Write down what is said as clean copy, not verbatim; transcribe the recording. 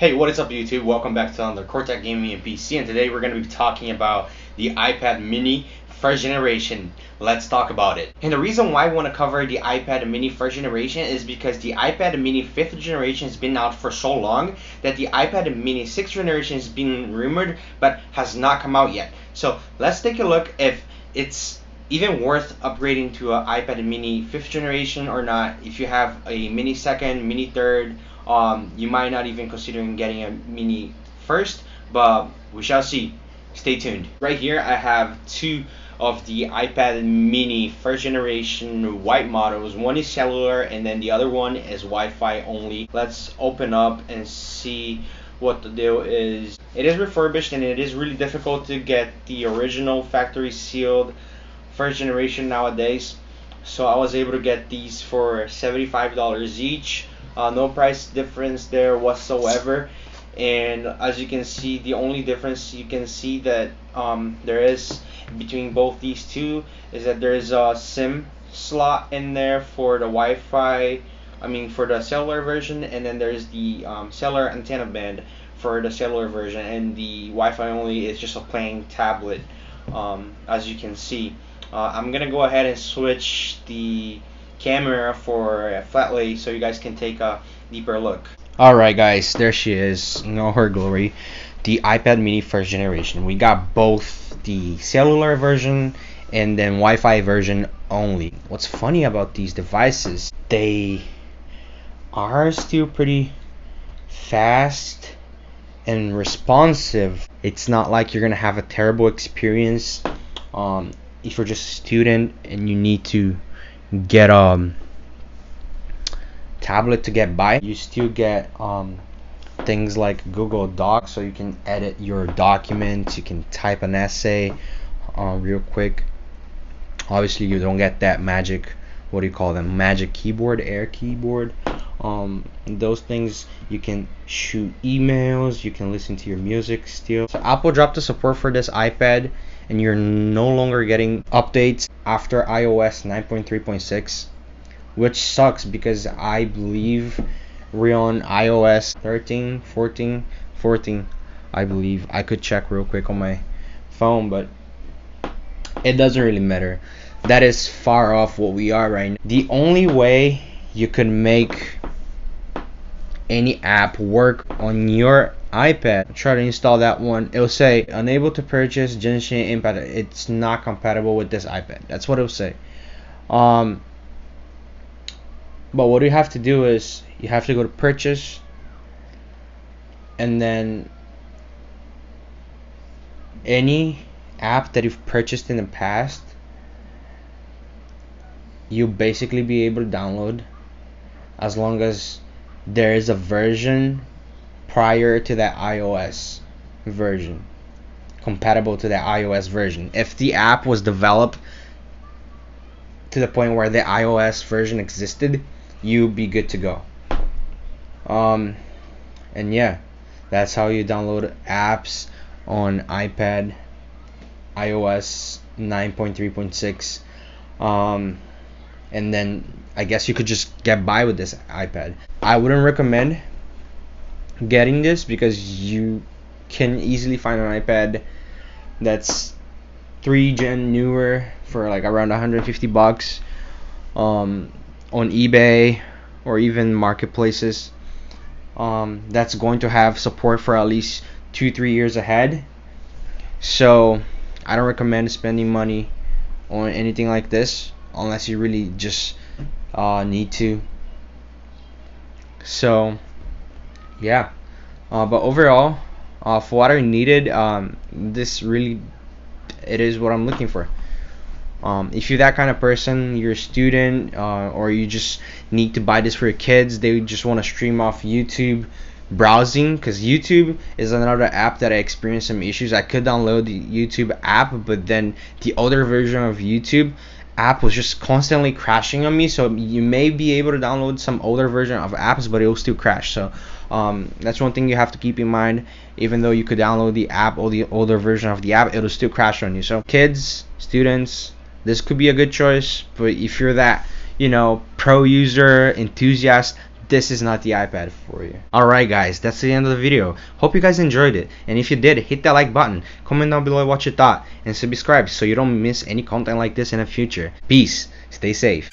Hey, what is up YouTube? Welcome back to another Cortec Gaming and PC, and today we're going to be talking about the iPad mini first generation. Let's talk about it. And the reason why I want to cover the iPad mini first generation is because the iPad mini 5th generation has been out for so long that the iPad mini 6th generation has been rumored but has not come out yet. So let's take a look if it's even worth upgrading to an iPad mini 5th generation or not. If you have a mini 2nd, mini 3rd, you might not even considering getting a mini first, but we shall see. Stay tuned. Right here I have two of the iPad mini first generation white models. One is cellular and then the other one is Wi-Fi only. Let's open up and see what the deal is. It is refurbished and it is really difficult to get the original factory sealed first generation nowadays. So I was able to get these for $75 each. No price difference there whatsoever, and as you can see, the only difference you can see that there is between both these two is that there is a SIM slot in there for the Wi-Fi, for the cellular version, and then there's the cellular antenna band for the cellular version, and the Wi-Fi only is just a plain tablet. As you can see, I'm gonna go ahead and switch the camera for flat lay so you guys can take a deeper look. Alright guys, there she is in all her glory, the iPad mini first generation. We got both the cellular version and then Wi-Fi version only. What's funny about these devices, they are still pretty fast and responsive. It's not like you're gonna have a terrible experience if you're just a student and you need to get tablet to get by. You still get things like Google Docs, so you can edit your documents, you can type an essay real quick. Obviously you don't get that magic, what do you call them, magic keyboard, air keyboard. Those things, you can shoot emails, you can listen to your music still. So Apple dropped the support for this iPad and you're no longer getting updates after iOS 9.3.6, which sucks because I believe we're on iOS 13, 14, I believe. I could check real quick on my phone, but it doesn't really matter. That is far off what we are right now. The only way you could make any app work on your iPad, try to install that one, it'll say unable to purchase Genshin Impact. It's not compatible with this iPad. That's what it'll say. But what you have to do is you have to go to purchase, and then any app that you've purchased in the past, you'll basically be able to download as long as there is a version prior to that iOS version, compatible to that iOS version. If the app was developed to the point where the iOS version existed, you'll be good to go. And yeah, that's how you download apps on iPad iOS 9.3.6. And then I guess you could just get by with this iPad. I wouldn't recommend getting this because you can easily find an iPad that's 3 gen newer for like around $150 on eBay or even marketplaces. That's going to have support for at least 2-3 years ahead. So I don't recommend spending money on anything like this unless you really just need to. So yeah, but overall, for what I needed, this really, it is what I'm looking for. If you're that kind of person, you're a student, or you just need to buy this for your kids, they just want to stream off YouTube browsing, because YouTube is another app that I experienced some issues. I could download the YouTube app, but then the older version of YouTube app was just constantly crashing on me. So you may be able to download some older version of apps, but it will still crash. So that's one thing you have to keep in mind. Even though you could download the app or the older version of the app, it'll still crash on you. So kids, students, this could be a good choice. But if you're that pro user enthusiast, this is not the iPad for you. Alright guys, that's the end of the video. Hope you guys enjoyed it, and if you did, hit that like button, comment down below what you thought, and subscribe so you don't miss any content like this in the future. Peace, stay safe.